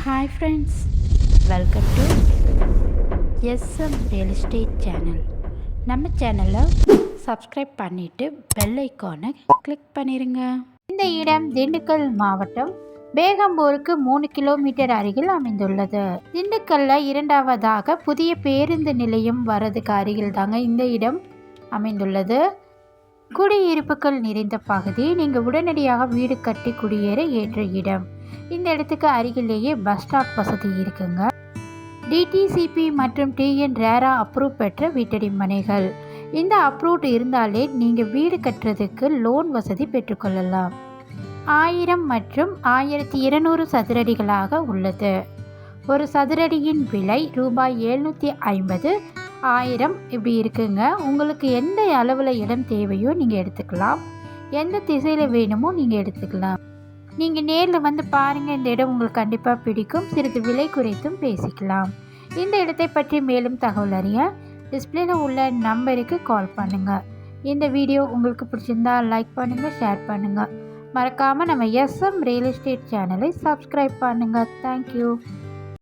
Hi friends, welcome to SM real estate channel. நம்ம சேனலை subscribe பண்ணிவிட்டு பெல் ஐக்கானை கிளிக் பண்ணிடுங்க. இந்த இடம் திண்டுக்கல் மாவட்டம் பேகம்பூருக்கு 3 கிலோமீட்டர் அருகில் அமைந்துள்ளது. திண்டுக்கல்ல இரண்டாவதாக புதிய பேருந்து நிலையம் வரதுக்கு அருகில் தாங்க இந்த இடம் அமைந்துள்ளது. குடியிருப்புகள் நிறைந்த பகுதி. நீங்கள் உடனடியாக வீடு கட்டி குடியேற ஏற்ற இடம். இந்த இடத்துக்கு அருகிலேயே பஸ் ஸ்டாப் வசதி இருக்குங்க. டிடிசிபி மற்றும் டிஎன் ரேரா அப்ரூவ் பெற்ற வீட்டடி மனைகள். இந்த அப்ரூவ் இருந்தாலே நீங்கள் வீடு கட்டுறதுக்கு லோன் வசதி பெற்றுக்கொள்ளலாம். 1000 மற்றும் 1200 சதுரடிகளாக உள்ளது. ஒரு சதுரடியின் விலை ரூபாய் 750, 1000 இப்படி இருக்குங்க. உங்களுக்கு எந்த அளவில் இடம் தேவையோ நீங்கள் எடுத்துக்கலாம். எந்த திசையில் வேணுமோ நீங்கள் எடுத்துக்கலாம். நீங்கள் நேரில் வந்து பாருங்கள். இந்த இடம் உங்களுக்கு கண்டிப்பாக பிடிக்கும். சிறிது விலை குறைத்தும் பேசிக்கலாம். இந்த இடத்தை பற்றி மேலும் தகவல் அறிய டிஸ்பிளேல உள்ள நம்பருக்கு கால் பண்ணுங்கள். இந்த வீடியோ உங்களுக்கு பிடிச்சிருந்தா லைக் பண்ணுங்கள், ஷேர் பண்ணுங்கள். மறக்காமல் நம்ம எஸ்எம் ரியல் எஸ்டேட் சேனலை சப்ஸ்கிரைப் பண்ணுங்கள். தேங்க்யூ.